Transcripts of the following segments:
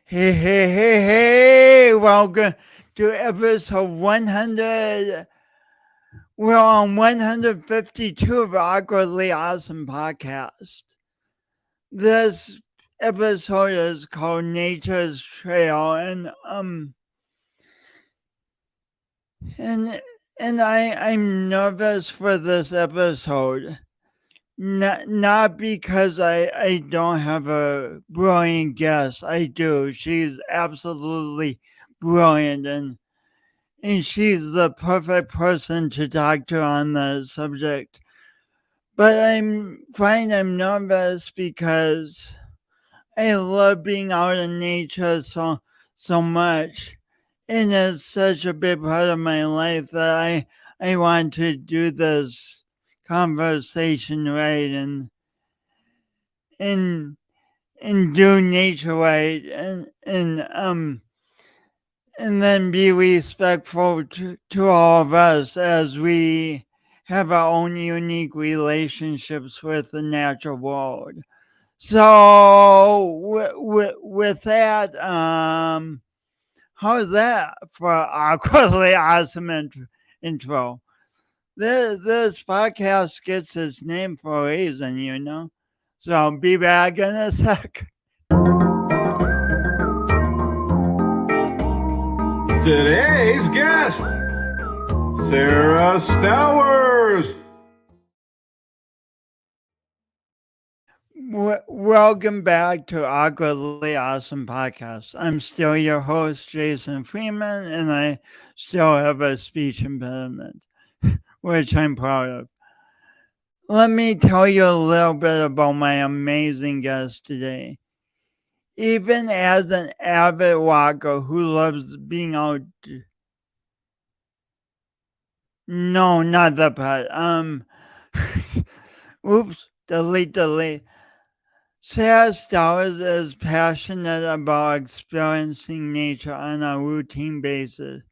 Hey, welcome to episode 100. We're on 152 of Awkwardly Awesome Podcast. This episode is called Nature's Trail, and I'm nervous for this episode. Not because I don't have a brilliant guest. I do. She's absolutely brilliant, and she's the perfect person to talk to on the subject. But I'm nervous because I love being out in nature so much, and it's such a big part of my life that I want to do this conversation right and and do nature right and then be respectful to all of us as we have our own unique relationships with the natural world. So with that, how's that for awkwardly awesome intro? This podcast gets its name for a reason. So I'll be back in a sec. Today's guest, Sarah Stowers. Welcome back to Awkwardly Awesome Podcast. I'm still your host, Jason Freeman, and I still have a speech impediment, which I'm proud of. Let me tell you a little bit about my amazing guest today. Even as an avid walker who loves being out, no, not the part. Oops, delete. Sarah Stowers is passionate about experiencing nature on a routine basis.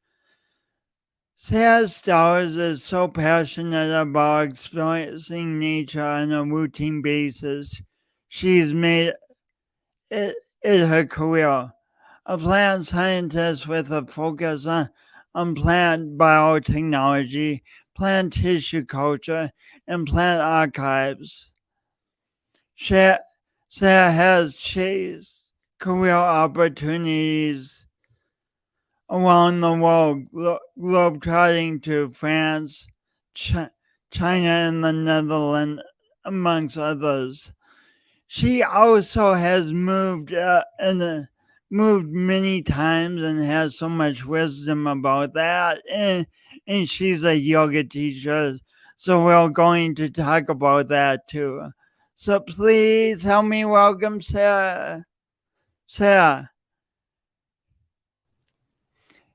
Sarah Stowers is so passionate about experiencing nature on a routine basis. She's made it her career. A plant scientist with a focus on plant biotechnology, plant tissue culture, and plant archives. Sarah has chased career opportunities around the world, globetrotting to France, China, and the Netherlands, amongst others. She also has moved many times and has so much wisdom about that. And she's a yoga teacher, so we're going to talk about that too. So please help me welcome Sarah. Sarah.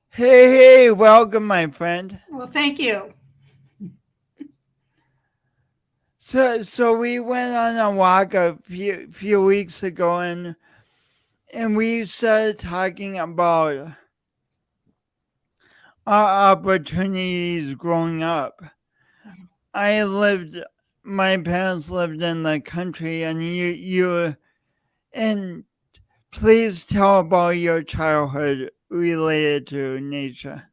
Hey, welcome, my friend. Well, thank you. So we went on a walk a few weeks ago, and we started talking about our opportunities growing up. My parents lived in the country, and and please tell about your childhood related to nature.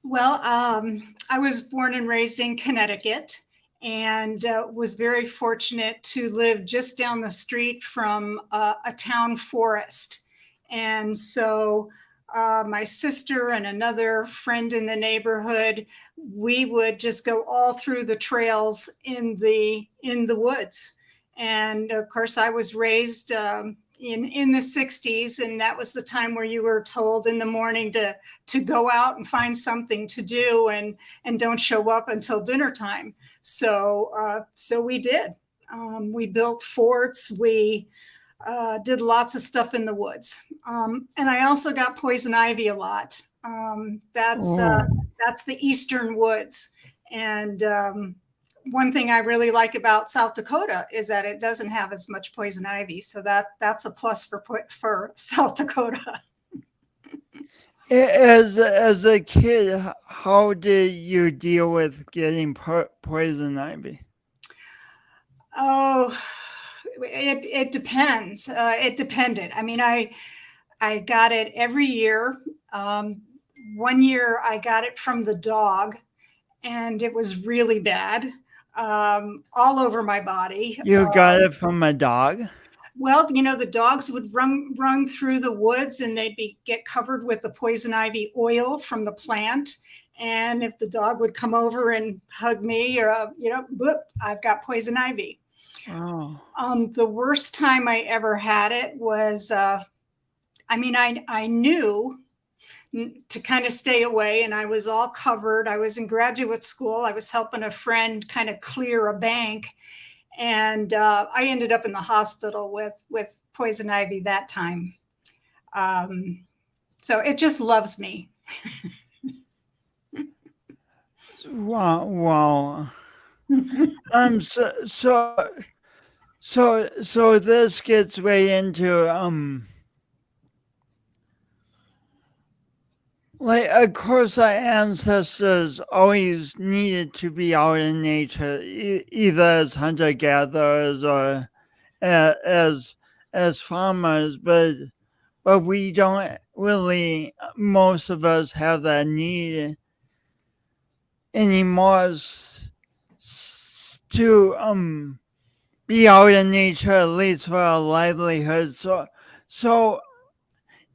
Well, I was born and raised in Connecticut and was very fortunate to live just down the street from a town forest. And so my sister and another friend in the neighborhood, we would just go all through the trails in the woods. And of course, I was raised in the 60s, and that was the time where you were told in the morning to go out and find something to do and don't show up until dinner time. So we did. We built forts. We did lots of stuff in the woods. And I also got poison ivy a lot. That's the eastern woods. And one thing I really like about South Dakota is that it doesn't have as much poison ivy. So that's a plus for South Dakota. As a kid, how did you deal with getting poison ivy? Oh, it depends. It depended. I mean, I I got it every year. Um, one year I got it from the dog, and it was really bad, all over my body. You got it from a dog? Well, the dogs would run through the woods, and get covered with the poison ivy oil from the plant. And if the dog would come over and hug me, or whoop, I've got poison ivy. Oh. The worst time I ever had it was, I knew to kind of stay away, and I was all covered. I was in graduate school. I was helping a friend kind of clear a bank, and I ended up in the hospital with poison ivy that time. So it just loves me. Wow, wow. So this gets way into like, of course, our ancestors always needed to be out in nature, either as hunter gatherers or as farmers, but we don't really, most of us have that need anymore to be out in nature, at least for our livelihood. So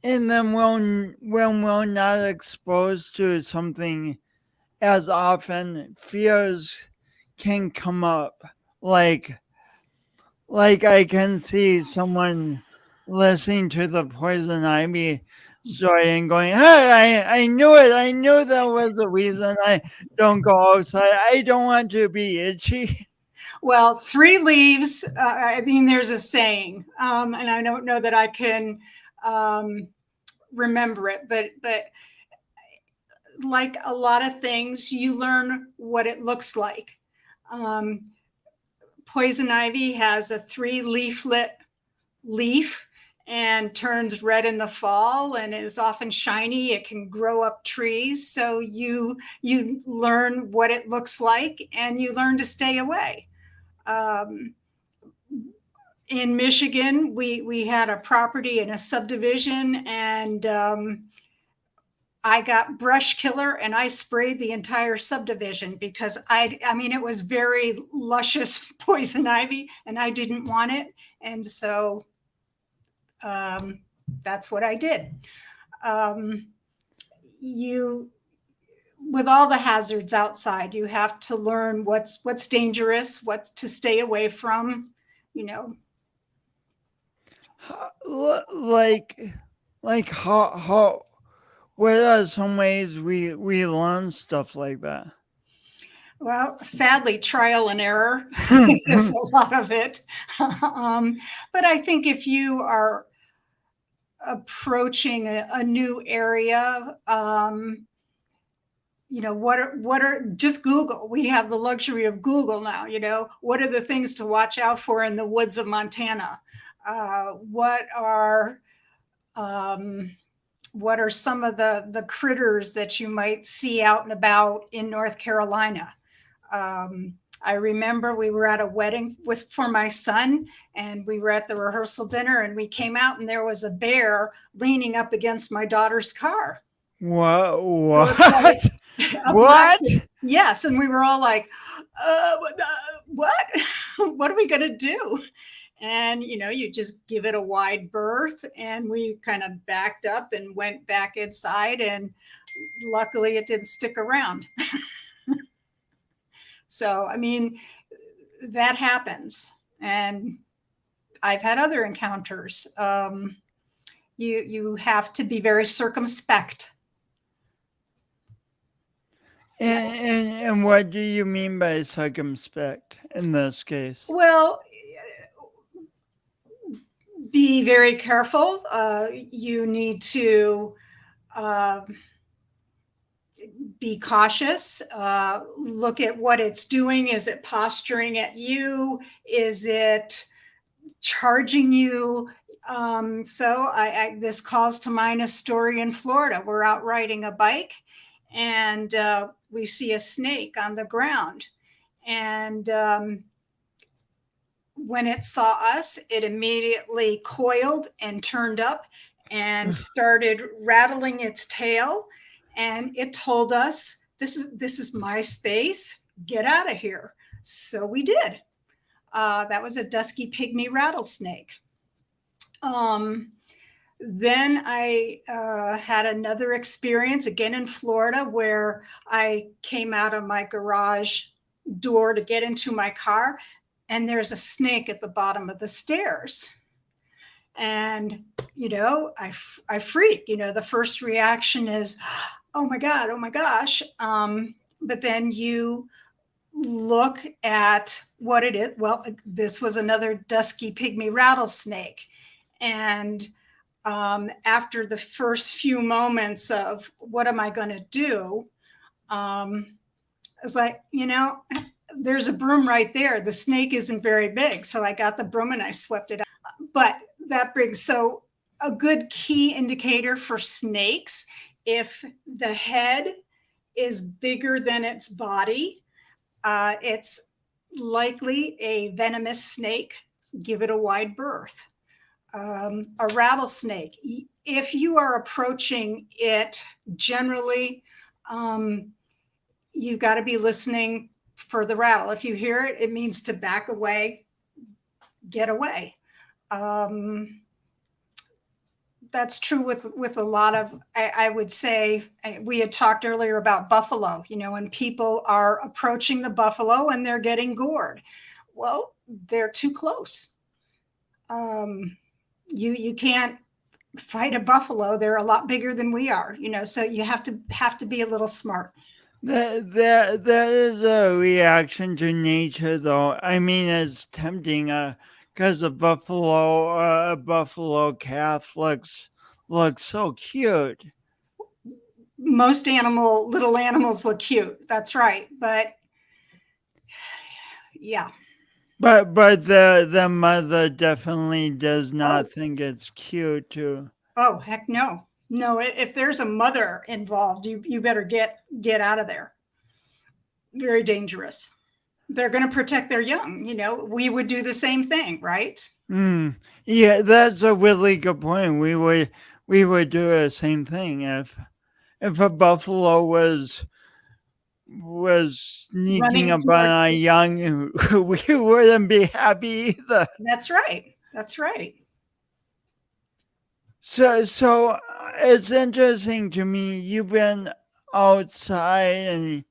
and then when we're not exposed to something as often, fears can come up. Like I can see someone listening to the poison ivy story and going, "Hey, I knew it. I knew that was the reason I don't go outside. I don't want to be itchy." Well, 3 leaves. There's a saying, and I don't know that I can remember it, but like a lot of things, you learn what it looks like. Um, Poison ivy has a 3-leaflet leaf and turns red in the fall and is often shiny. It can grow up trees. So you learn what it looks like, and you learn to stay away. Um, in Michigan, we had a property in a subdivision, and I got brush killer, and I sprayed the entire subdivision because it was very luscious poison ivy, and I didn't want it. And so that's what I did. Um, you, with all the hazards outside, you have to learn what's dangerous, what's to stay away from, you know. Like how what are some ways we learn stuff like that? Well, sadly, trial and error is a lot of it. But I think if you are approaching a new area, what are just Google. We have the luxury of Google now. What are the things to watch out for in the woods of Montana? What are some of the critters that you might see out and about in North Carolina? I remember we were at a wedding for my son, and we were at the rehearsal dinner, and we came out, and there was a bear leaning up against my daughter's car. What? So it's like What? Yes, and we were all like, "What? What are we going to do?" And you just give it a wide berth, and we kind of backed up and went back inside, and luckily it didn't stick around. So, that happens. And I've had other encounters. You have to be very circumspect. Yes. And what do you mean by circumspect in this case? Well, be very careful. You need to be cautious. Look at what it's doing. Is it posturing at you? Is it charging you? This calls to mind a story in Florida. We're out riding a bike, and we see a snake on the ground. And when it saw us, it immediately coiled and turned up and started rattling its tail. And it told us, this is my space, get out of here. So we did. That was a dusky pygmy rattlesnake. Then I had another experience again in Florida where I came out of my garage door to get into my car, and there's a snake at the bottom of the stairs. And, I freak. The first reaction is, oh my God, oh my gosh. But then you look at what it is. Well, this was another dusky pygmy rattlesnake. And after the first few moments of what am I going to do, it's like, there's a broom right there. The snake isn't very big. So I got the broom and I swept it out. But that brings, so a good key indicator for snakes, if the head is bigger than its body, it's likely a venomous snake. Give it a wide berth. A rattlesnake, if you are approaching it, generally, you've got to be listening for the rattle. If you hear it, it means to back away, get away. That's true with a lot of, I would say, we had talked earlier about buffalo, when people are approaching the buffalo and they're getting gored. Well, they're too close. You can't fight a buffalo. They're a lot bigger than we are, so you have to be a little smart. That is a reaction to nature, though. I mean, it's tempting, because a buffalo calf looks so cute. Most little animals look cute. That's right, but yeah. But the mother definitely does not think it's cute too. Oh, heck no. No, if there's a mother involved, you better get out of there. Very dangerous. They're going to protect their young. We would do the same thing, right? Yeah, that's a really good point. We would do the same thing if a buffalo was sneaking up on our young. We wouldn't be happy either. That's right. That's right. So it's interesting to me. You've been outside and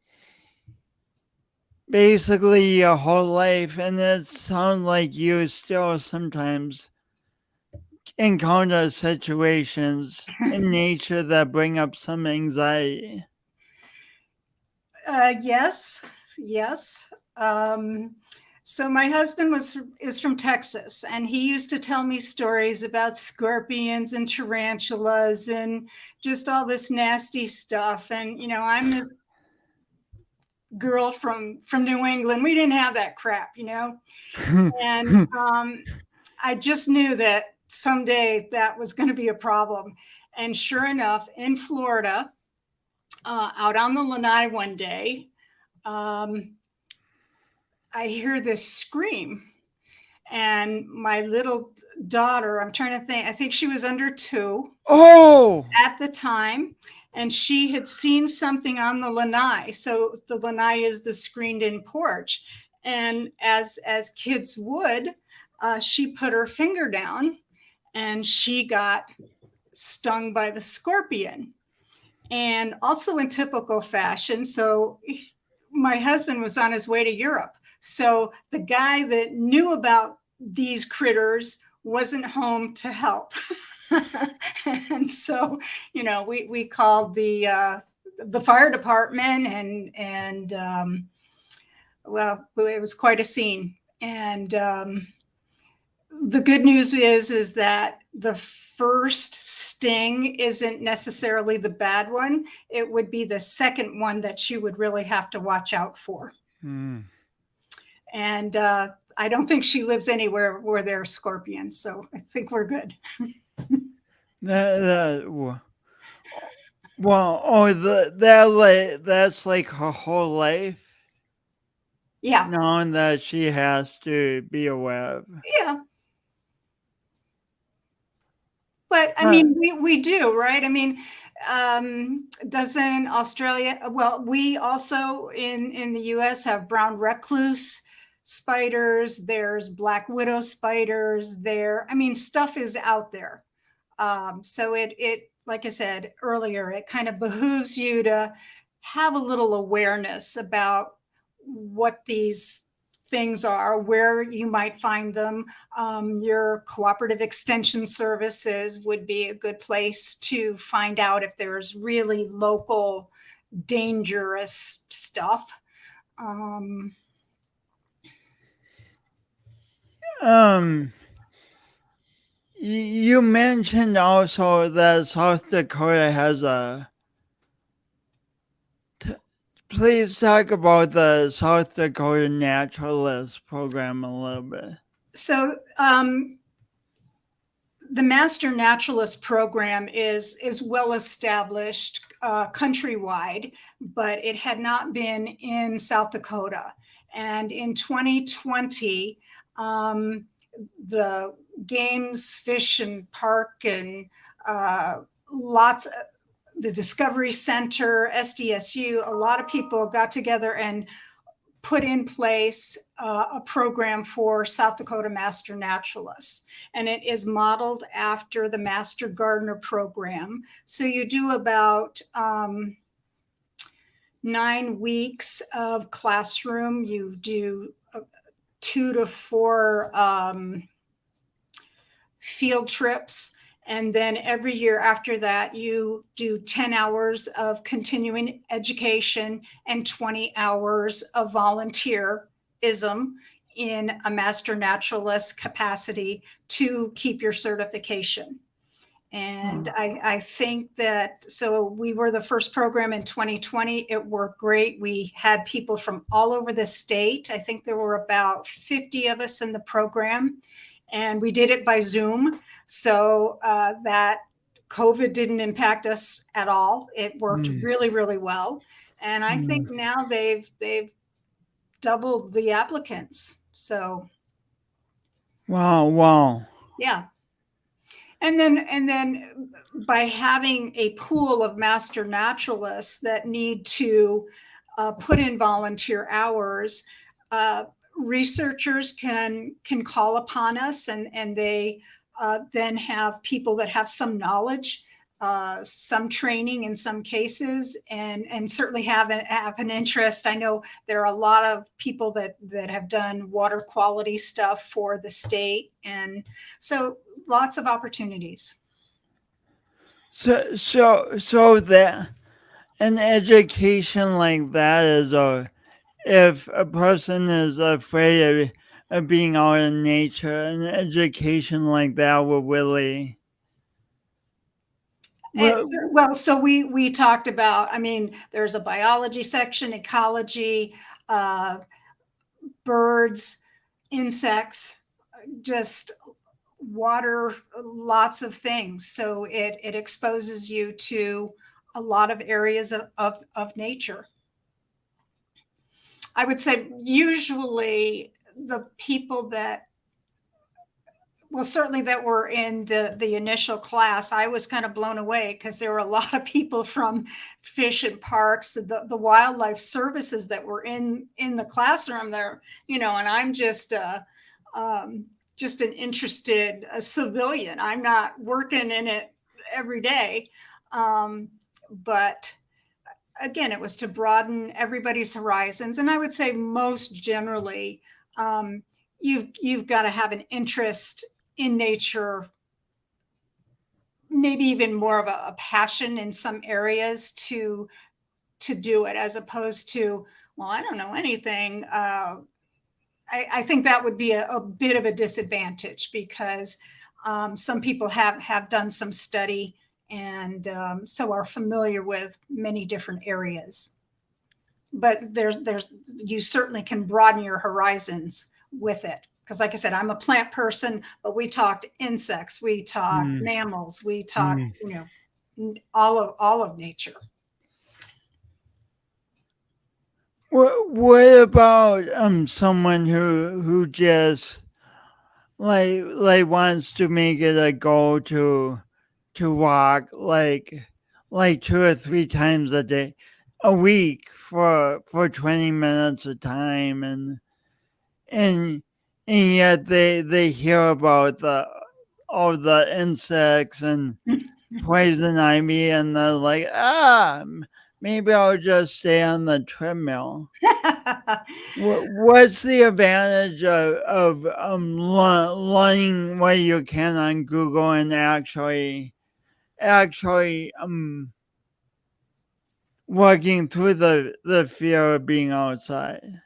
basically your whole life, and it sounds like you still sometimes encounter situations in nature that bring up some anxiety. Yes. So my husband is from Texas, and he used to tell me stories about scorpions and tarantulas and just all this nasty stuff. And I'm this girl from New England. We didn't have that crap, and I just knew that someday that was going to be a problem. And sure enough, in Florida, out on the Lanai one day, I hear this scream, and my little daughter, I'm trying to think, I think she was under 2 at the time, and she had seen something on the lanai. So the lanai is the screened-in porch, and as kids would, she put her finger down, and she got stung by the scorpion. And also in typical fashion, so my husband was on his way to Europe. So the guy that knew about these critters wasn't home to help. And so, we called the fire department, and well, it was quite a scene. And the good news is that the first sting isn't necessarily the bad one. It would be the second one that she would really have to watch out for. And I don't think she lives anywhere where there are scorpions, so I think we're good. That's like her whole life. Yeah. Knowing that she has to be aware of. Yeah. But I Uh, mean, we do, right? I mean, doesn't Australia? Well, we also in the U.S. have brown recluse spiders. There's black widow spiders. I mean, stuff is out there. So it like I said earlier, it kind of behooves you to have a little awareness about what these things are, where you might find them. Your cooperative extension services would be a good place to find out if there's really local dangerous stuff. Um, um, you mentioned also that South Dakota has a. Please talk about the South Dakota Naturalist program a little bit. so the Master Naturalist program is well established countrywide, but it had not been in South Dakota. And in 2020, the Games, Fish and Park, and lots of the Discovery Center, SDSU, a lot of people got together and put in place a program for South Dakota Master Naturalists. And it is modeled after the Master Gardener program. So you do about 9 weeks of classroom. You do 2 to 4 field trips. And then every year after that, you do 10 hours of continuing education and 20 hours of volunteerism in a master naturalist capacity to keep your certification. And I think that, so we were the first program in 2020. It worked great. We had people from all over the state. I think there were about 50 of us in the program, and we did it by Zoom. So that COVID didn't impact us at all. It worked really, really well. And I think now they've doubled the applicants. So Wow. yeah. And then by having a pool of master naturalists that need to put in volunteer hours, researchers can call upon us, and they then have people that have some knowledge, some training in some cases, and certainly have an interest. I know there are a lot of people that have done water quality stuff for the state, and so lots of opportunities. So that an education like that is if a person is afraid of being out in nature, an education like that will really. Well, so we talked about, I mean, there's a biology section, ecology, uh, birds, insects, just water, lots of things. So it exposes you to a lot of areas of nature. I would say usually the people that, well, certainly that were in the initial class, I was kind of blown away because there were a lot of people from Fish and Parks, the wildlife services that were in the classroom there, and I'm just an interested civilian. I'm not working in it every day, but again, it was to broaden everybody's horizons. And I would say most generally, you've got to have an interest in nature, maybe even more of a passion in some areas to do it, as opposed to, well, I don't know anything. I think that would be a bit of a disadvantage, because some people have done some study, and so are familiar with many different areas. But you certainly can broaden your horizons with it. Because like I said, I'm a plant person, but we talked insects, we talked mammals, we talked, all of nature. What about someone who just like wants to make it a goal to to walk like 2 or 3 times a week for 20 minutes a time, and and yet they hear about the all the insects and poison ivy, and they're like, maybe I'll just stay on the treadmill. What's the advantage of learning what you can on Google and actually working through the fear of being outside?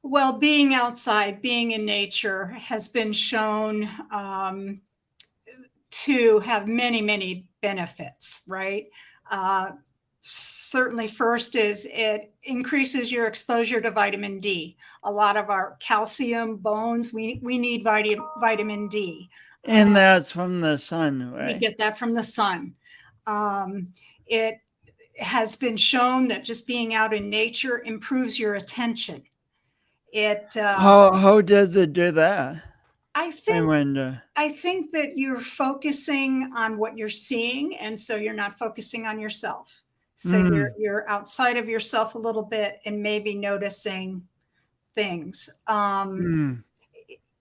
Well, being outside, being in nature has been shown to have many, many benefits, right? Uh, Certainly, first is it increases your exposure to vitamin D. A lot of our calcium, bones, we need vitamin D. And that's from the sun, We right? get that from the sun. It has been shown that just being out in nature improves your attention. It, How does it do that? I I think wonder. I think that you're focusing on what you're seeing, and so you're not focusing on yourself. So Hmm. you're outside of yourself a little bit and maybe noticing things. Hmm.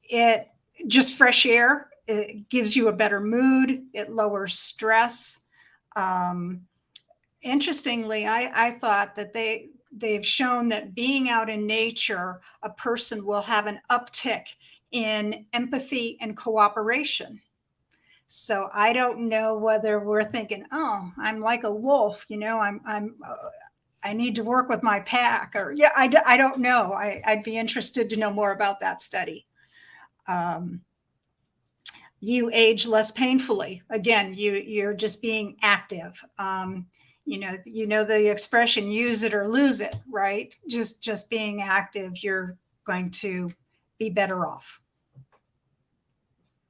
It just fresh air. It gives you a better mood. It lowers stress. Um, Interestingly, I thought that they've shown that being out in nature, a person will have an uptick in empathy and cooperation. So I don't know whether we're thinking, oh, I'm like a wolf, I need to work with my pack, or yeah, I don't know. I'd be interested to know more about that study. Um, you age less painfully. Again, you're just being active. You know the expression "use it or lose it," right? Just being active, you're going to be better off.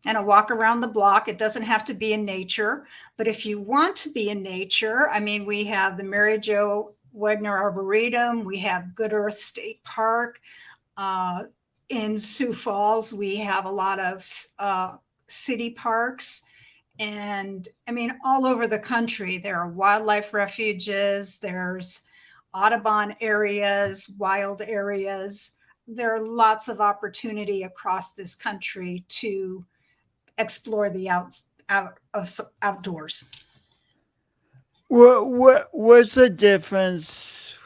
And a walk around the block. It doesn't have to be in nature, but if you want to be in nature, I mean, we have the Mary Jo Wagner Arboretum, we have Good Earth State Park. Uh, in Sioux Falls, we have a lot of city parks. And I mean, all over the country, there are wildlife refuges, there's Audubon areas, wild areas. There are lots of opportunity across this country to explore the outdoors. What's the difference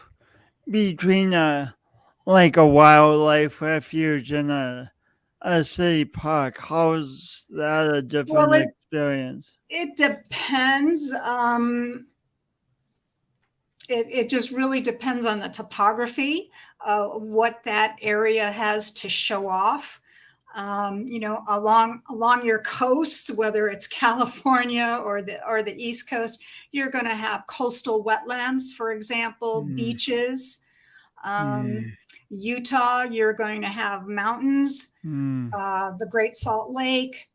between a wildlife refuge and a city park? How's that a Well, different it experience? it depends. It just really depends on the topography, what that area has to show off. Along your coasts, whether it's California or the East Coast, you're going to have coastal wetlands, for example, Mm, beaches. Um, mm, Utah, you're going to have mountains, mm. the Great Salt Lake.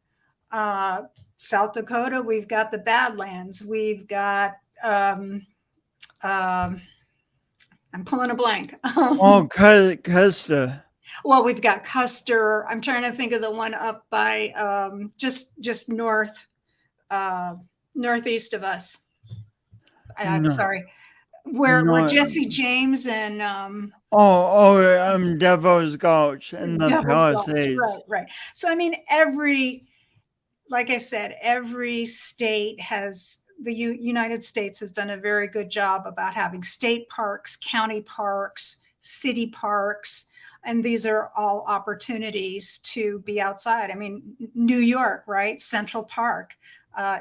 Uh, South Dakota, we've got the Badlands. We've got um, I'm pulling a blank. Oh, Custer. Well, we've got Custer. I'm trying to think of the one up by just uh, northeast of us. I'm No, sorry, where no. Jesse James and Devil's Gulch in the Devil's Gulch. Palisades. Right, right. So I mean, like I said, every state has the United States has done a very good job about having state parks, county parks, city parks, and these are all opportunities to be outside. I mean, New York, right? Central Park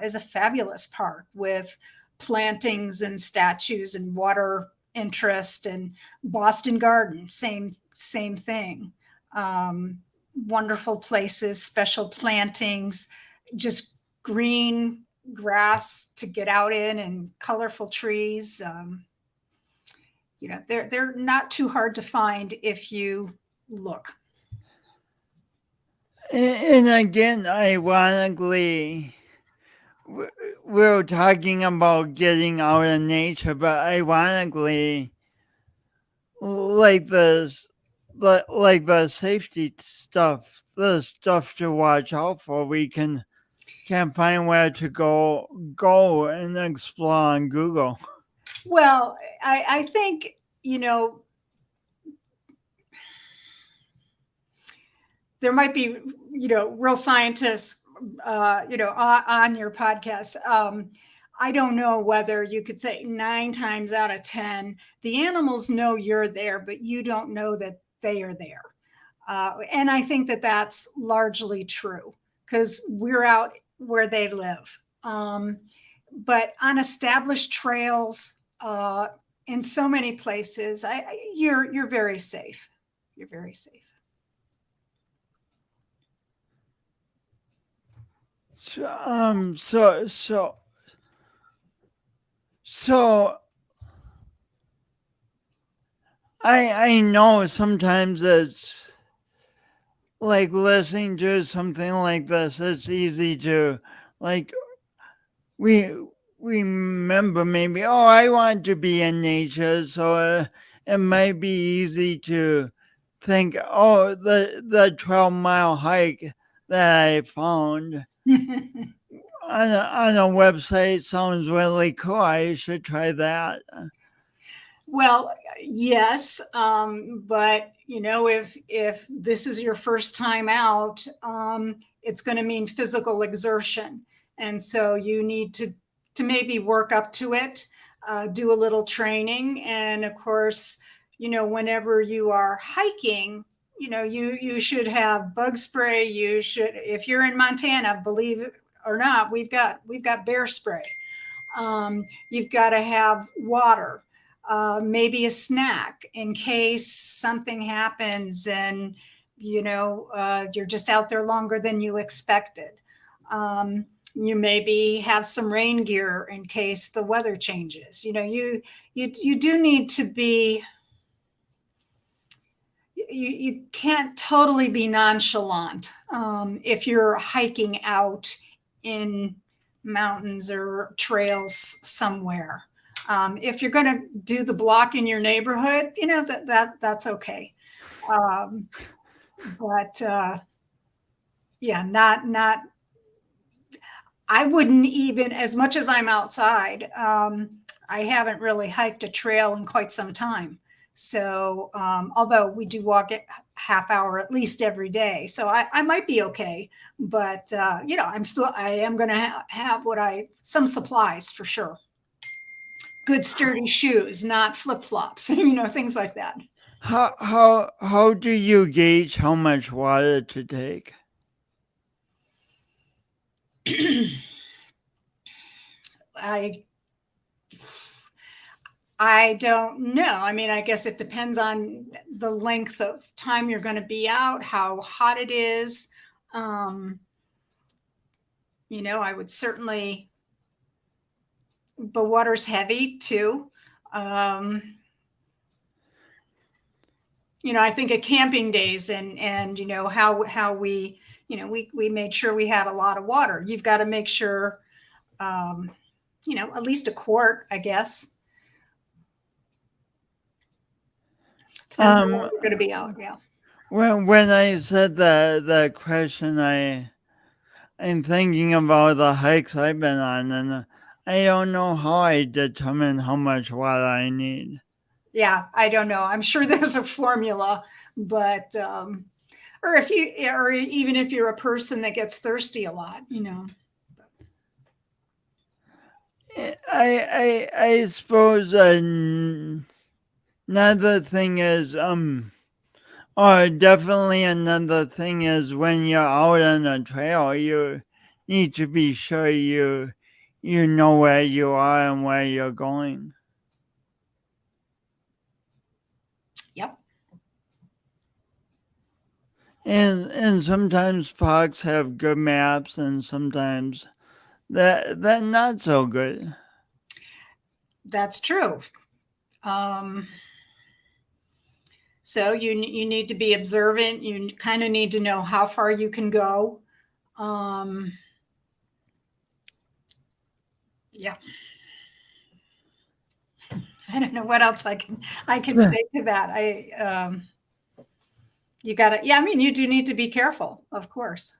is a fabulous park with plantings and statues and water interest, and Boston Garden, same thing. Um, Wonderful places, special plantings, just green grass to get out in, and colorful trees. They're not too hard to find if you look. And again, ironically, w- we're talking about getting out in nature, but ironically, like the safety stuff, the stuff to watch out for, we can can't find where to go and explore on Google. Well, I think, you know, there might be, you know, real scientists, you know, on your podcast. I don't know whether you could say 9 times out of 10, the animals know you're there, but you don't know that they are there. And I think that that's largely true because we're out where they live. But on established trails, in so many places, you're very safe. You're very safe. So I know sometimes it's like listening to something like this. It's easy to like we remember maybe, oh, I want to be in nature, so it might be easy to think, oh, the 12-mile hike that I found on a website sounds really cool. I should try that. Well, yes, but you know, if this is your first time out, it's going to mean physical exertion, and so you need to maybe work up to it, do a little training, and of course, you know, whenever you are hiking, you know, you should have bug spray. You should, if you're in Montana, believe it or not, we've got bear spray. You've got to have water, maybe a snack in case something happens and you know you're just out there longer than you expected. You maybe have some rain gear in case the weather changes. You know, you do need to be. You can't totally be nonchalant if you're hiking out in mountains or trails somewhere. If you're going to do the block in your neighborhood, you know that's okay. Um, but yeah, not. I wouldn't even, as much as I'm outside. I haven't really hiked a trail in quite some time. So, although we do walk it half hour at least every day, so I might be okay. But you know, I am going to have some supplies for sure. Good sturdy shoes, not flip flops, you know, things like that. How do you gauge how much water to take? I I don't know. I mean, I guess it depends on the length of time you're going to be out, how hot it is. Um, you know, I would certainly, the water's heavy too. Um, you know, I think of camping days and you know how we, you know, we made sure we had a lot of water. You've got to make sure, um, you know, at least a quart, I guess. Depends on Um, what you're going to be out. Yeah. when I said the question, I'm thinking about the hikes I've been on, and I don't know how I determine how much water I need. Yeah, I don't know. I'm sure there's a formula, but or if you, or even if you're a person that gets thirsty a lot, you know. I suppose another thing is or definitely another thing is when you're out on a trail, you need to be sure you know where you are and where you're going. Yep. And sometimes parks have good maps and sometimes that not so good. That's true. Um, so you need to be observant. You kind of need to know how far you can go. Um, yeah. I don't know what else I can say to that. You got to, yeah, I mean, you do need to be careful, of course.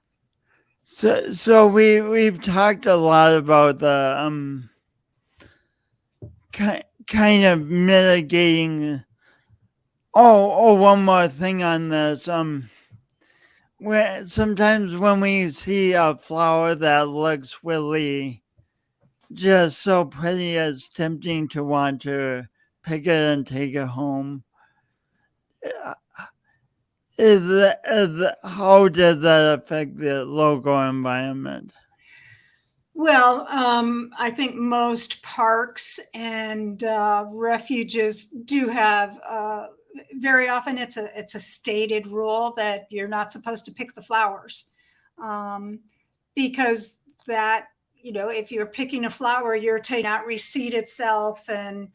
So we've talked a lot about the kind of mitigating. One more thing on this. Sometimes when we see a flower that looks really just so pretty, it's tempting to want to pick it and take it home. Uh, how did that affect the local environment? Well, I think most parks and refuges do have. Very often, it's a stated rule that you're not supposed to pick the flowers, um, because that, if you're picking a flower, you're taking out reseed itself, and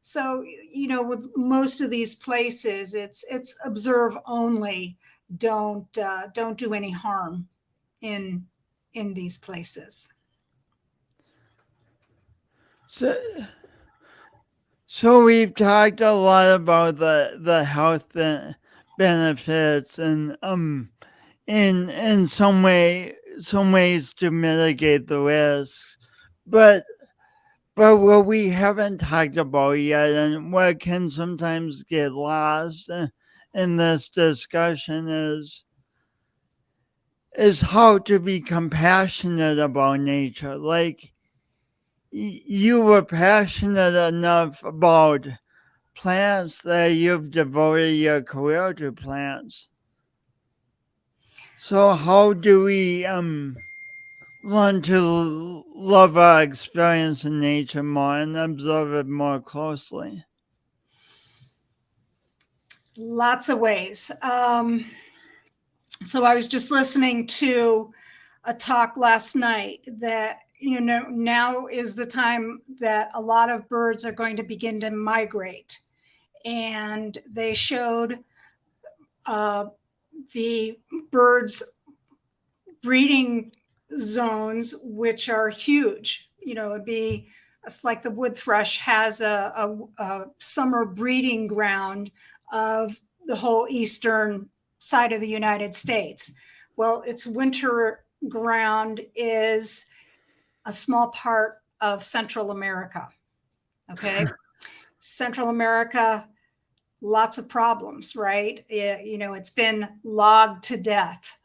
so with most of these places, it's observe only. Don't do any harm in these places. So, so we've talked a lot about the health benefits and in some ways to mitigate the risks, but what we haven't talked about yet and what can sometimes get lost in this discussion is how to be compassionate about nature. Like you were passionate enough about plants that you've devoted your career to plants. So how do we learn to love our experience in nature more and observe it more closely? Lots of ways. So I was just listening to a talk last night that now is the time that a lot of birds are going to begin to migrate, and they showed uh, the birds breeding zones, which are huge. It'd be, it's like the wood thrush has a summer breeding ground of the whole eastern side of the United States. Well, its winter ground is a small part of Central America. Okay. Central America, lots of problems, right? It's been logged to death.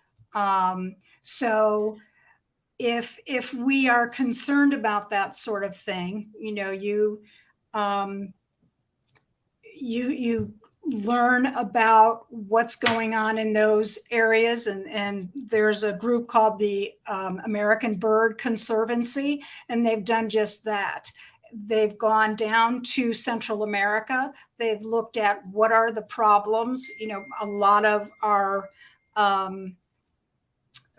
So if we are concerned about that sort of thing, um, you learn about what's going on in those areas, and there's a group called the American Bird Conservancy, and they've done just that. They've gone down to Central America. They've looked at what are the problems. A lot of our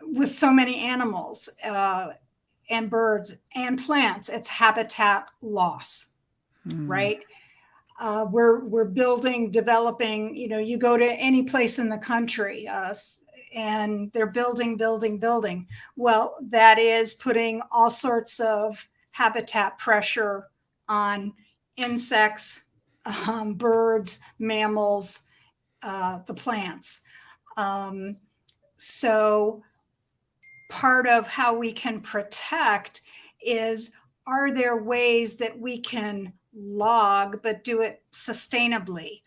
with so many animals and birds and plants, it's habitat loss, Hmm. right? We're building, developing. You go to any place in the country, and they're building. Well, that is putting all sorts of habitat pressure on insects, birds, mammals, the plants. Um, so part of how we can protect is, are there ways that we can log but do it sustainably?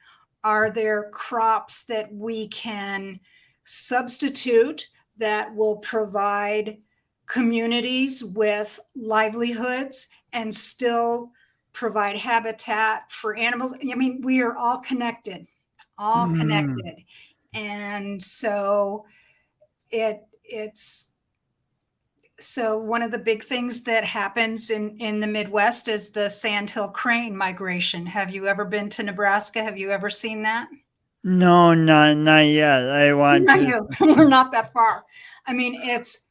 Are there crops that we can substitute that will provide communities with livelihoods and still provide habitat for animals? I mean, we are all connected, all Hmm. connected. And so it's so one of the big things that happens in the Midwest is the sandhill crane migration. Have you ever been to Nebraska? Have you ever seen that? No, not yet. I want No, to. we're not that far. I mean, it's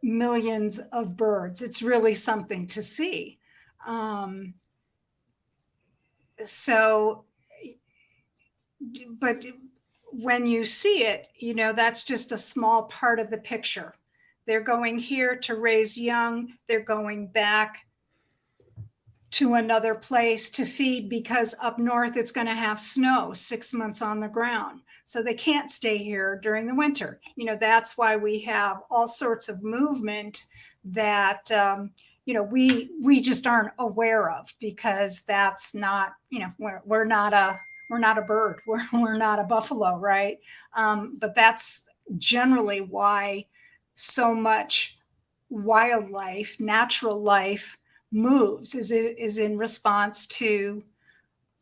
millions of birds. It's really something to see. Um, so, but when you see it, that's just a small part of the picture. They're going here to raise young. They're going back to another place to feed because up north it's going to have snow 6 months on the ground. So they can't stay here during the winter. That's why we have all sorts of movement that, we just aren't aware of, because that's not, we're not a bird. We're not a buffalo, right? But that's generally why so much wildlife, natural life, moves is in response to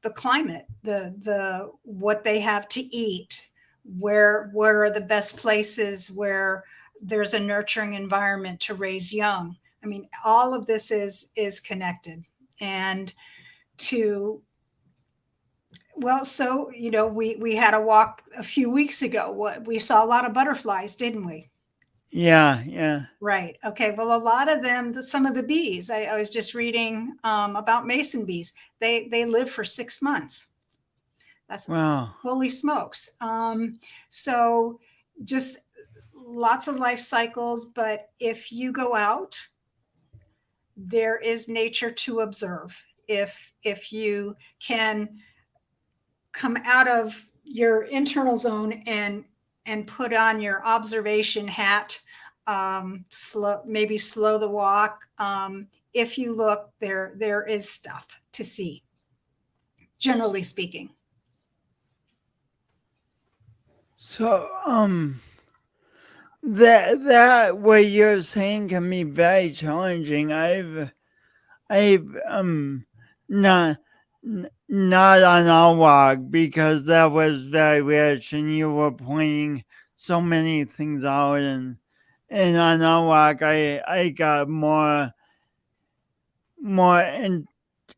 the climate, the what they have to eat, where are the best places where there's a nurturing environment to raise young. I mean, all of this is connected. And to well, so we had a walk a few weeks ago. What we saw a lot of butterflies, didn't we? Yeah, yeah. Right. Okay. Well, a lot of them, some of the bees, I was just reading about mason bees. They live for 6 months. That's Wow. holy smokes. So just lots of life cycles. But if you go out, there is nature to observe. If you can come out of your internal zone and put on your observation hat, maybe slow the walk. If you look, there is stuff to see, generally speaking. So, that what you're saying can be very challenging. I've not not on our walk, because that was very rich and you were pointing so many things out, and on our walk I got more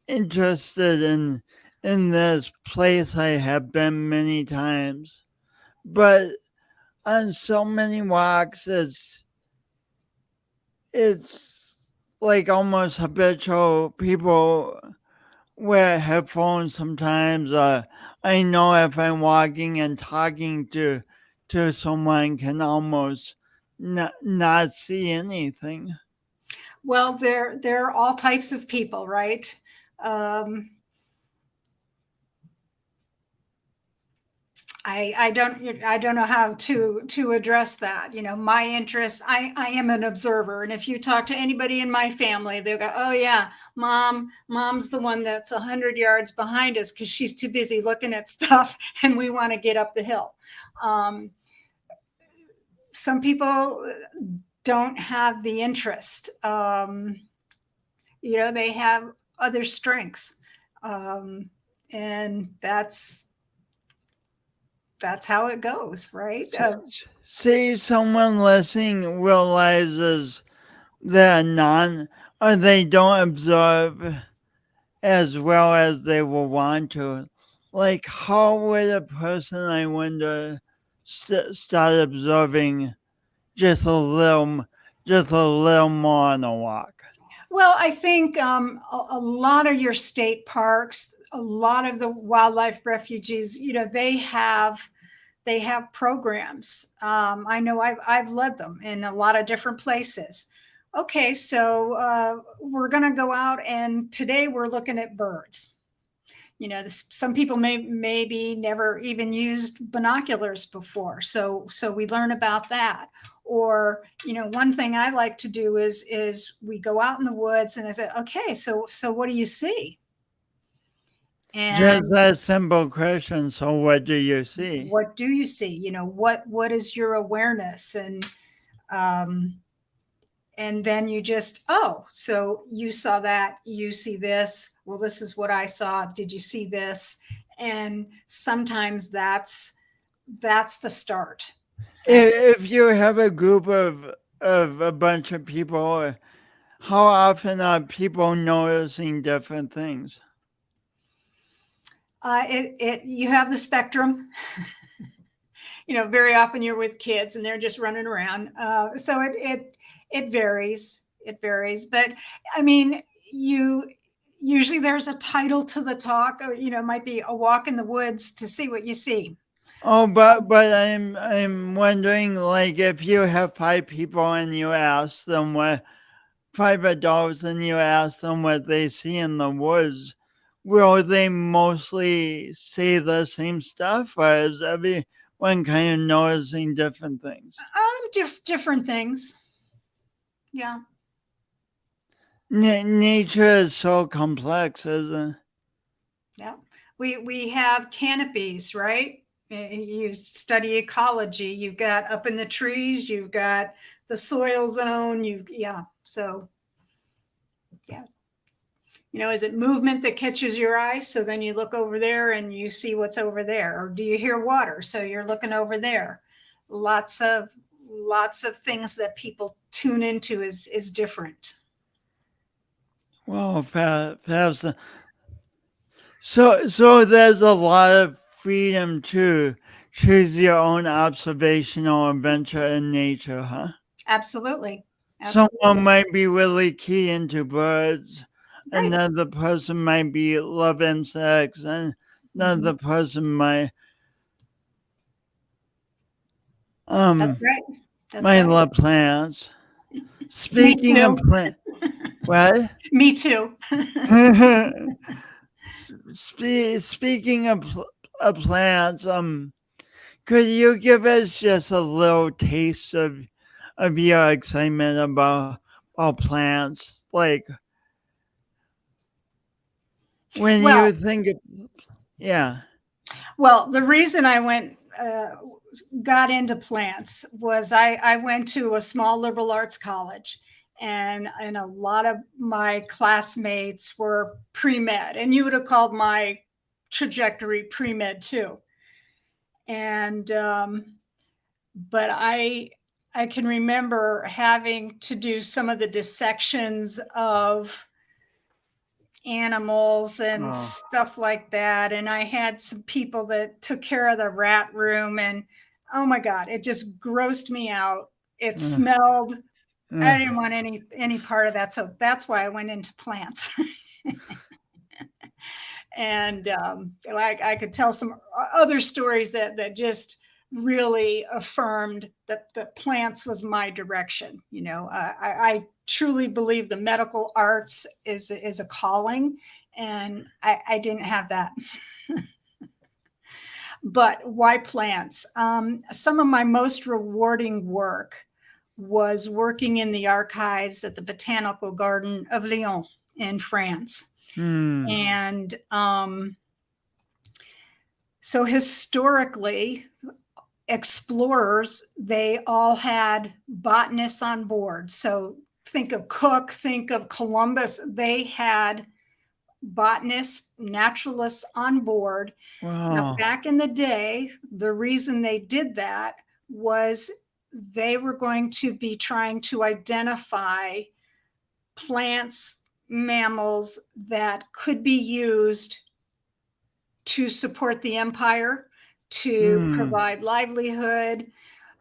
interested in this place I have been many times. But on so many walks it's like almost habitual. People wear headphones sometimes. I know if I'm walking and talking to someone, can almost not see anything. Well, there are all types of people, right? Um, I don't know how to address that. My interest, I am an observer. And if you talk to anybody in my family, they'll go, oh yeah, mom's the one that's 100 yards behind us because she's too busy looking at stuff and we want to get up the hill. Some people don't have the interest. They have other strengths. And that's how it goes, right? Say someone listening realizes they're or they don't observe as well as they will want to. Like, how would a person, I wonder, start observing just just a little more on a walk? Well, I think a lot of your state parks, a lot of the wildlife refuges, they have programs. I know I've led them in a lot of different places. Okay, so we're going to go out, and today we're looking at birds. Some people maybe never even used binoculars before, so we learn about that. Or one thing I like to do is we go out in the woods, and I say, okay, so what do you see? Just And that simple question. So, what do you see? what do you see? What is your awareness? Um, and then you just, oh, so you saw that, you see this, well, this is what I saw, did you see this? And sometimes that's the start. If you have a group of a bunch of people, how often are people noticing different things? You have the spectrum. Very often you're with kids and they're just running around, so it varies. It varies, but I mean, you usually there's a title to the talk, or it might be a walk in the woods to see what you see. Oh, but I'm wondering, like, if you have 5 people and you ask them five adults and you ask them what they see in the woods, will they mostly say the same stuff, or is everyone kind of noticing different things? Different things. Yeah. Nature is so complex, isn't it? Yeah. We have canopies, right? You study ecology. You've got up in the trees, you've got the soil zone, yeah. So yeah. Is it movement that catches your eye? So then you look over there and you see what's over there. Or do you hear water? So you're looking over there. Lots of things that people tune into is different. Well, fast. So there's a lot of freedom to choose your own observational adventure in nature, huh? Absolutely. Someone Absolutely. might be really key into birds, Right. another person might be love insects, and Mhm. another person That's um right. That's might right. love plants. Me Speaking of too. plant, what? Me too. Speaking of plants, could you give us just a little taste of your excitement about plants? Like when Well, you think of, yeah. the reason I got into plants was I went to a small liberal arts college, and a lot of my classmates were pre-med, and you would have called my trajectory pre-med too. And but I can remember having to do some of the dissections of animals and Oh, stuff like that. And I had some people that took care of the rat room, and oh my God, it just grossed me out. It uh, smelled. uh, I didn't want any part of that. So that's why I went into plants. And I could tell some other stories that just really affirmed that plants was my direction. I truly believe the medical arts is a calling, and I didn't have that. But why plants? Some of my most rewarding work was working in the archives at the Botanical Garden of Lyon in France. hmm. And so historically, explorers, they all had botanists on board. So think of Cook, think of Columbus. They had botanists, naturalists on board. Now, Wow. back in the day, the reason they did that was they were going to be trying to identify plants, mammals that could be used to support the empire, to Hmm. provide livelihood.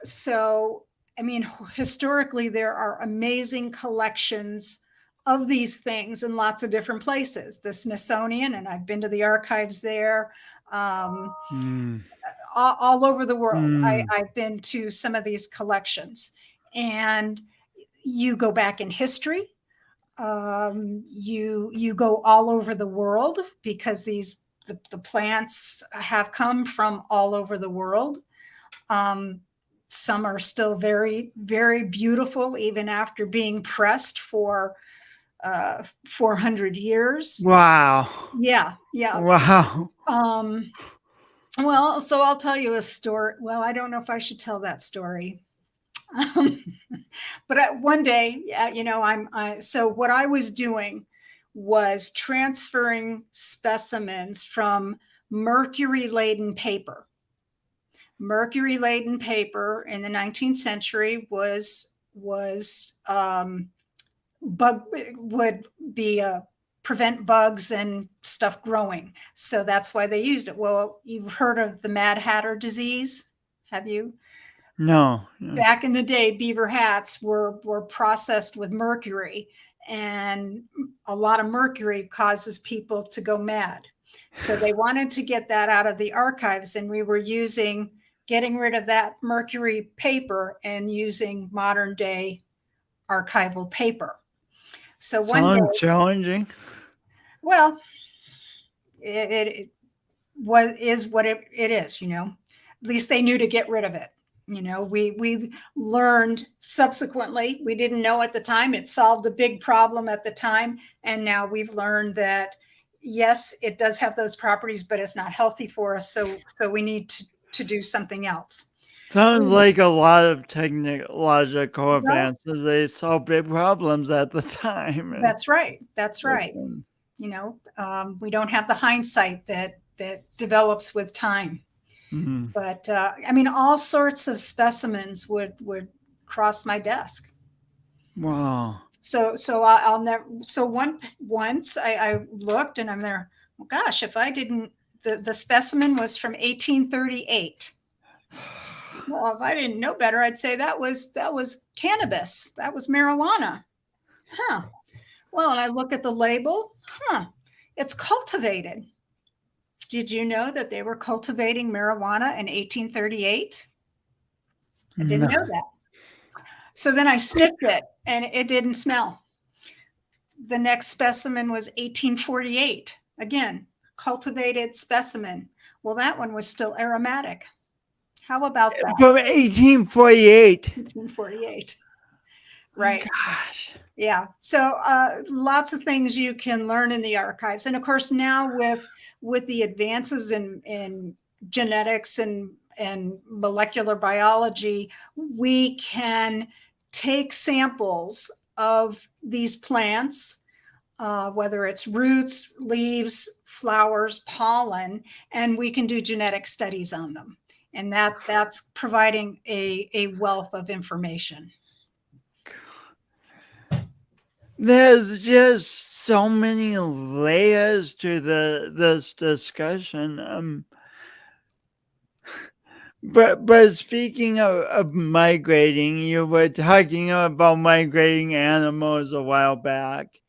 So, I mean, historically, there are amazing collections of these things in lots of different places. The Smithsonian, and I've been to the archives there, um, Hmm. all over the world. Hmm. I've been to some of these collections. And you go back in history, you go all over the world because the plants have come from all over the world. Um, some are still very, very beautiful, even after being pressed for 400 years. Wow. Yeah, yeah. Wow. Um, well, so I'll tell you a story. Well, I don't know if I should tell that story. But one day, so what I was doing was transferring specimens from mercury laden paper. Mercury laden paper in the 19th century was bug would be prevent bugs and stuff growing. So that's why they used it. Well, you've heard of the Mad Hatter disease, have you? No. No. Back in the day, beaver hats were processed with mercury, and a lot of mercury causes people to go mad. So they wanted to get that out of the archives, and we were getting rid of that mercury paper and using modern day archival paper. So one day, Sounds challenging. well, it was is what it is, At least they knew to get rid of it. We learned subsequently. We didn't know at the time. It solved a big problem at the time, and now we've learned that yes, it does have those properties, but it's not healthy for us. So we need to do something else. Sounds like a lot of technological Well, advances. They solve big problems at the time. And, that's right. That's right. We don't have the hindsight that develops with time. Mhm. But I mean, all sorts of specimens would cross my desk. Wow. I'll never. So once I looked and I'm there. Well, gosh, if I didn't, the specimen was from 1838. Well, if I didn't know better, I'd say that was cannabis. That was marijuana. Huh. Well, and I look at the label. Huh. It's cultivated. Did you know that they were cultivating marijuana in 1838? I didn't No. know that. So then I sniffed it and it didn't smell. The next specimen was 1848. Again, cultivated specimen. Well, that one was still aromatic. How about that? From 1848. 1848. Right. Gosh. Yeah. So lots of things you can learn in the archives. And of course, now with the advances in genetics and molecular biology, we can take samples of these plants, whether it's roots, leaves, flowers, pollen, and we can do genetic studies on them. And that's providing a wealth of information. There's just so many layers to this discussion. But speaking of migrating, you were talking about migrating animals a while back.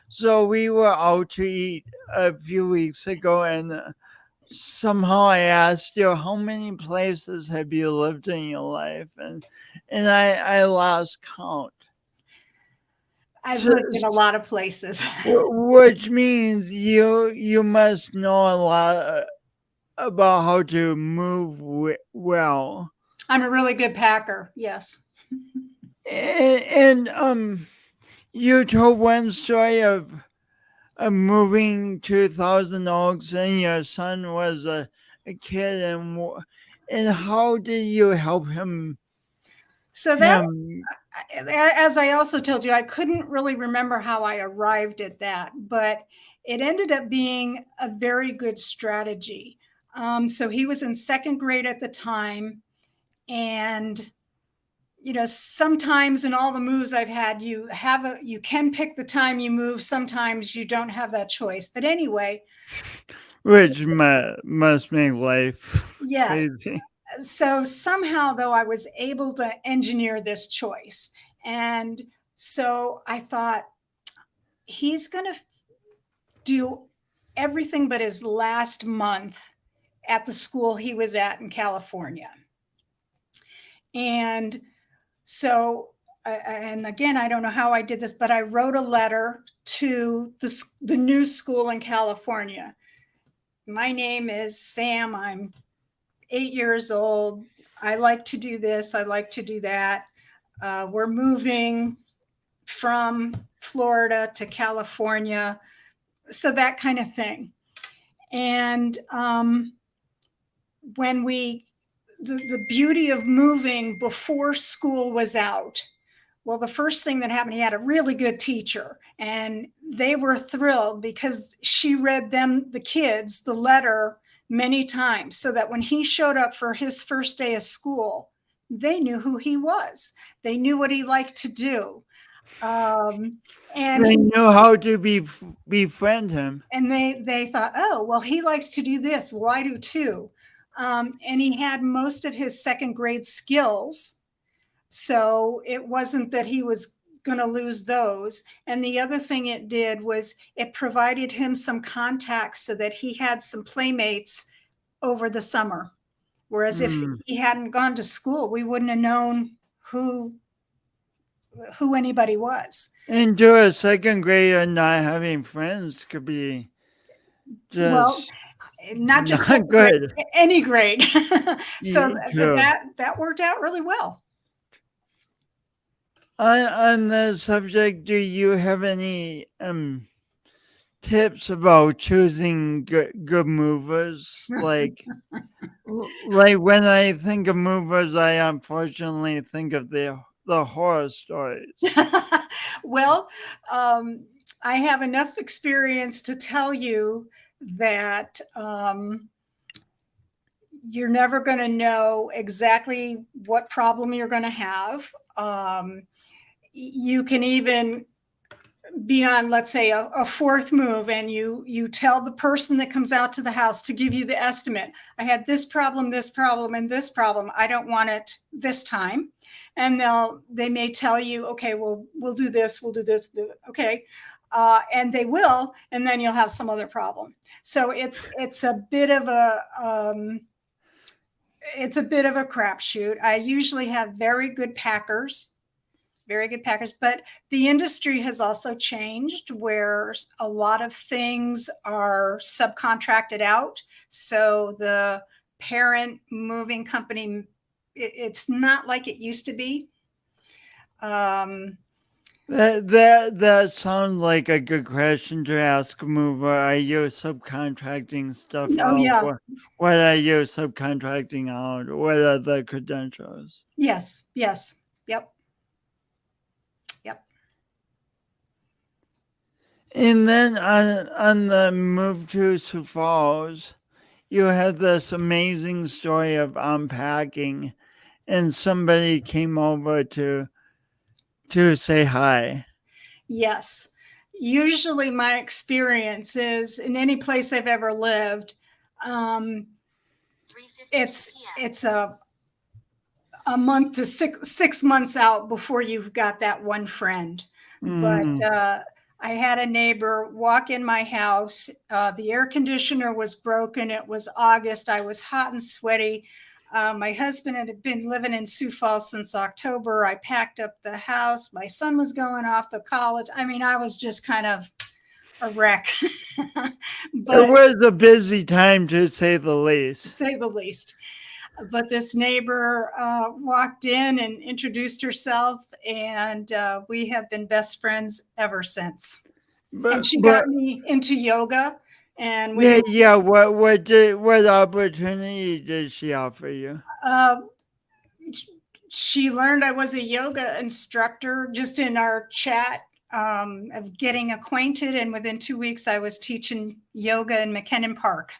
So we were out to eat a few weeks ago, and somehow I asked you, how many places have you lived in your life? And I lost count. I've So, lived in a lot of places. which means you must know a lot about how to move well. I'm a really good packer. Yes. And you told one story of moving to Thousand Oaks, and your son was a kid, and how did you help him? So that, as I also told you, I couldn't really remember how I arrived at that, but it ended up being a very good strategy. So he was in second grade at the time, and sometimes in all the moves I've had, you can pick the time you move. Sometimes you don't have that choice. But anyway, which must make life yes. crazy. So somehow, though, I was able to engineer this choice. And so I thought, he's going to do everything but his last month at the school he was at in California. And so, and again, I don't know how I did this, but I wrote a letter to the new school in California. My name is Sam. I'm 8 years old. I like to do this. I like to do that. We're moving from Florida to California. So that kind of thing. And when the beauty of moving before school was out, well, the first thing that happened, he had a really good teacher, and they were thrilled because she read them, the kids, the letter many times, so that when he showed up for his first day of school, they knew who he was. They knew what he liked to do. And they knew how to befriend him. And they thought, oh, well, he likes to do this. Well, I do too. And he had most of his second grade skills. So it wasn't that he was going to lose those. And the other thing it did was it provided him some contacts so that he had some playmates over the summer. Whereas if he hadn't gone to school, we wouldn't have known who who anybody was. And to a second grader, not having friends could be Well, just not just not second grade, good. any grade. So True. that worked out really well. On the subject, do you have any tips about choosing good movers? Like when I think of movers, I unfortunately think of the horror stories. Well, I have enough experience to tell you that you're never going to know exactly what problem you're going to have. You can even be on, let's say, a fourth move, and you tell the person that comes out to the house to give you the estimate. I had this problem, and this problem. I don't want it this time. And they may tell you, okay, well, we'll do this, okay. And they will, and then you'll have some other problem. So it's a bit of a crapshoot. I usually have very good packers, but the industry has also changed where a lot of things are subcontracted out. So the parent moving company, it's not like it used to be. That sounds like a good question to ask a mover. Are you subcontracting stuff Oh out? yeah, What are you subcontracting out? What are the credentials? yes, yep, yep. And then on the move to Sioux Falls, you had this amazing story of unpacking, and somebody came over to say hi. Yes. Usually my experience is in any place I've ever lived, um, it's a month to 6 months out before you've got that one friend. But Mm. I had a neighbor walk in my house. The air conditioner was broken. It was August. I was hot and sweaty. My husband had been living in Sioux Falls since October. I packed up the house. My son was going off to college. I mean, I was just kind of a wreck, It but was a busy time to say the least. say the least. But this neighbor walked in and introduced herself, and we have been best friends ever since. And she But got me into yoga, and yeah, within yeah. What opportunity did she offer you? uh, she learned I was a yoga instructor just in our chat of getting acquainted, and within 2 weeks I was teaching yoga in McKinnon Park.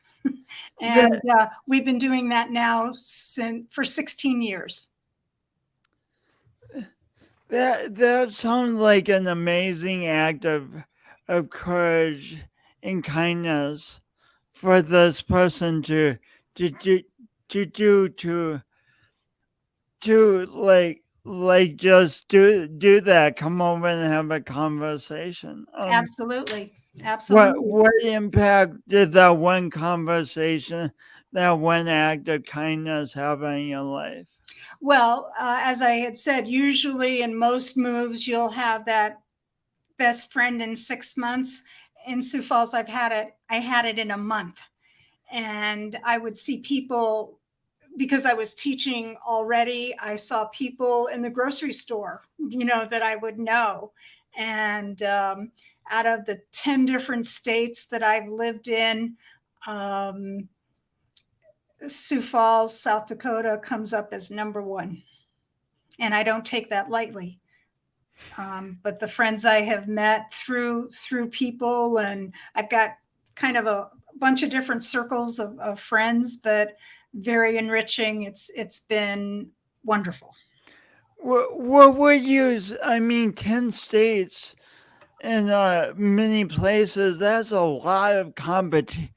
And That we've been doing that now for 16 years. that sounds like an amazing act of courage and kindness for this person to do to do to just do that. Come over and have a conversation. Absolutely. What Absolutely. what impact did that one conversation, that one act of kindness have on your life? Well, as I had said, usually in most moves, you'll have that best friend in 6 months. In Sioux Falls, I had it in a month. And I would see people because I was teaching already. I saw people in the grocery store, that I would know. And out of the 10 different states that I've lived in, um, Sioux Falls, South Dakota comes up as number one. And I don't take that lightly. But the friends I have met through people, and I've got kind of a bunch of different circles of friends, but very enriching. It's been wonderful. What would you? I mean, 10 states and many places. That's a lot of competition.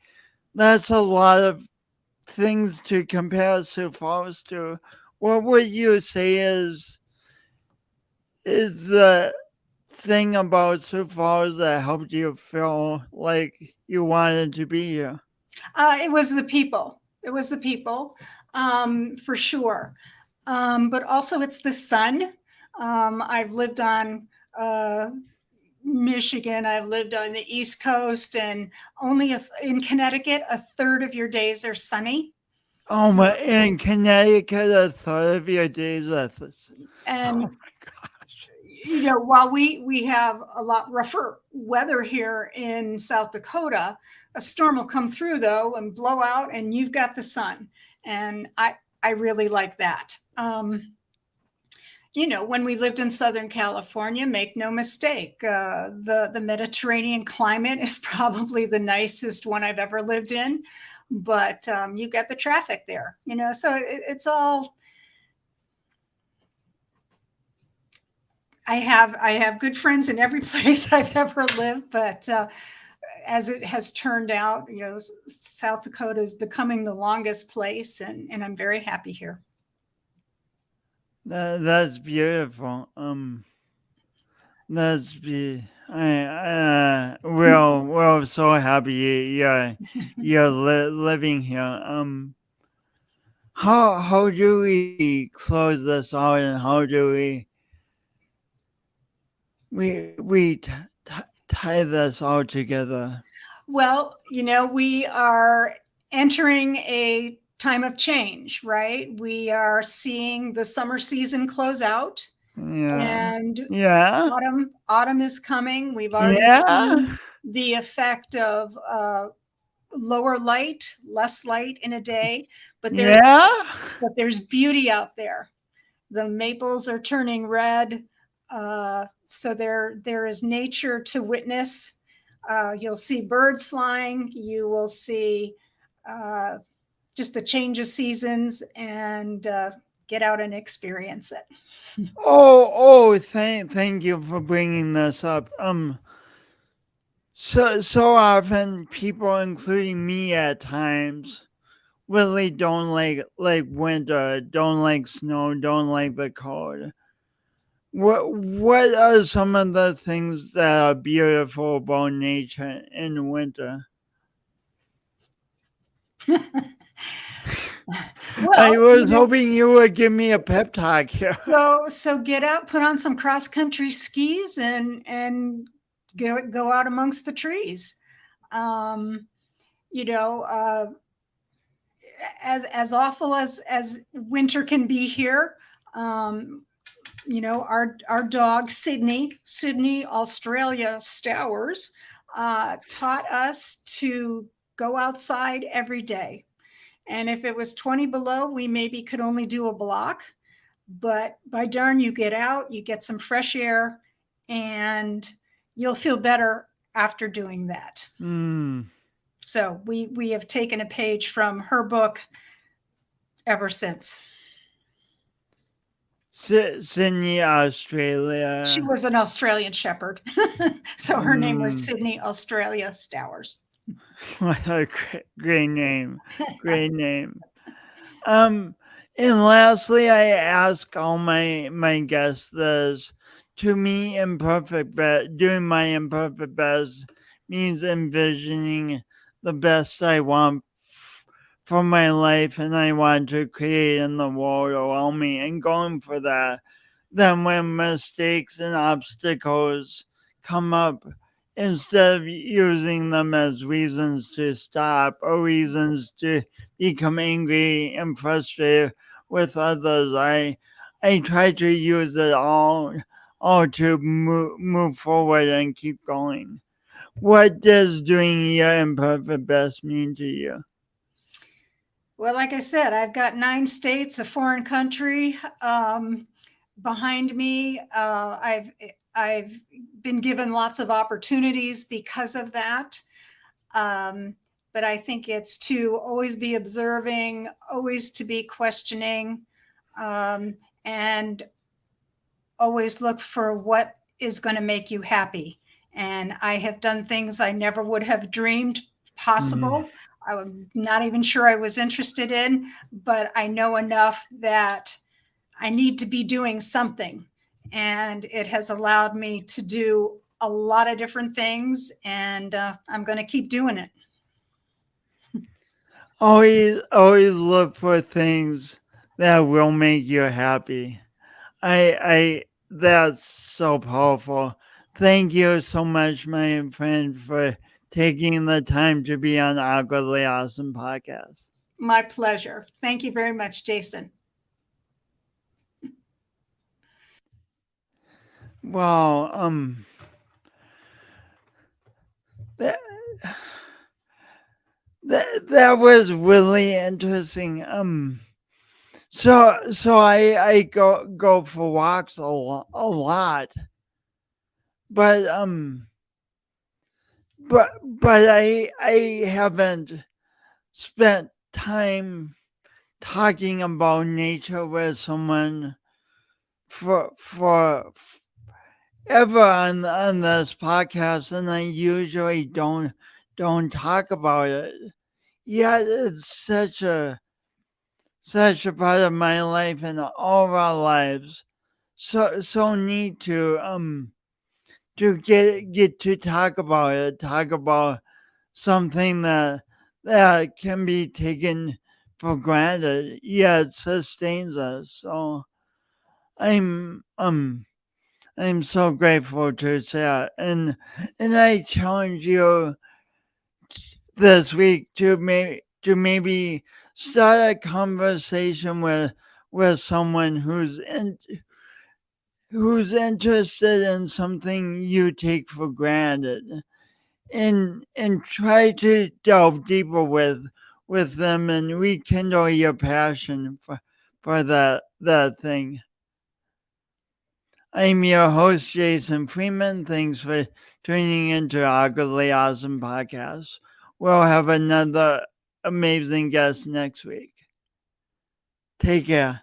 That's a lot of things to compare Sioux Falls to. What would you say is the thing about Sioux Falls that helped you feel like you wanted to be here? It was the people. It was the people, for sure. But also, it's the sun. I've lived on uh, Michigan. I've lived on the East Coast, and in Connecticut, a third of your days are sunny. Oh my! In Connecticut, a third of your days are. Oh And my gosh! while we have a lot rougher weather here in South Dakota, a storm will come through though and blow out, and you've got the sun, and I really like that. When we lived in Southern California, make no mistake, the Mediterranean climate is probably the nicest one I've ever lived in, but you get the traffic there, so it's all. I have good friends in every place I've ever lived, but as it has turned out, South Dakota is becoming the longest place, and I'm very happy here. That's beautiful. That's be. We're so happy you're living here. How do we close this out, and how do we tie this all together? Well, we are entering a time of change, right? We are seeing the summer season close out, Yeah, and yeah, autumn is coming. We've already yeah, seen the effect of lower light, less light in a day, but yeah. there's beauty out there. The maples are turning red, so there is nature to witness. You'll see birds flying. You will see uh, just a change of seasons, and get out and experience it. Thank you for bringing this up. So often people, including me at times, really don't like winter, don't like snow, don't like the cold. What are some of the things that are beautiful about nature in winter? I Well, was hoping you would give me a pep talk here. so get out, put on some cross country skis, and go out amongst the trees. Um, you know, as awful as winter can be here, um, our dog Sydney Australia Stowers, taught us to go outside every day. And if it was 20 below, we maybe could only do a block. But by darn, you get out, you get some fresh air, and you'll feel better after doing that. Mm. So we have taken a page from her book ever since. Sydney, Australia. She was an Australian Shepherd, so her name was Mm. Sydney Australia Stowers. What a great name. Great name. Um, and lastly, I ask all my guests this. To me, doing my imperfect best means envisioning the best I want for my life and I want to create in the world around me and going for that. Then when mistakes and obstacles come up, instead of using them as reasons to stop or reasons to become angry and frustrated with others, I try to use it all to move forward and keep going. What does doing your imperfect best mean to you? Well, like I said, I've got 9 states, a foreign country behind me. I've been given lots of opportunities because of that. Um, but I think it's to always be observing, always to be questioning, and always look for what is going to make you happy. And I have done things I never would have dreamed Mm. possible. I'm not even sure I was interested in, but I know enough that I need to be doing something. And it has allowed me to do a lot of different things, and I'm going to keep doing it. Always look for things that will make you happy. I that's so powerful. Thank you so much, my friend, for taking the time to be on Awkwardly Awesome podcast. My pleasure. Thank you very much, Jason. Well, that, that was really interesting. So I go for walks a lot, but but I haven't spent time talking about nature with someone for ever on this podcast, and I usually don't talk about it. Yet it's such a part of my life and all of our lives. So neat to get to talk about it, talk about something that can be taken for granted, yet sustains us. So I'm I'm so grateful to Sarah, and I challenge you this week to maybe start a conversation with someone who's interested in something you take for granted, and try to delve deeper with them and rekindle your passion for that thing. I'm your host, Jason Freeman. Thanks for tuning into Awkwardly Awesome Podcast. We'll have another amazing guest next week. Take care.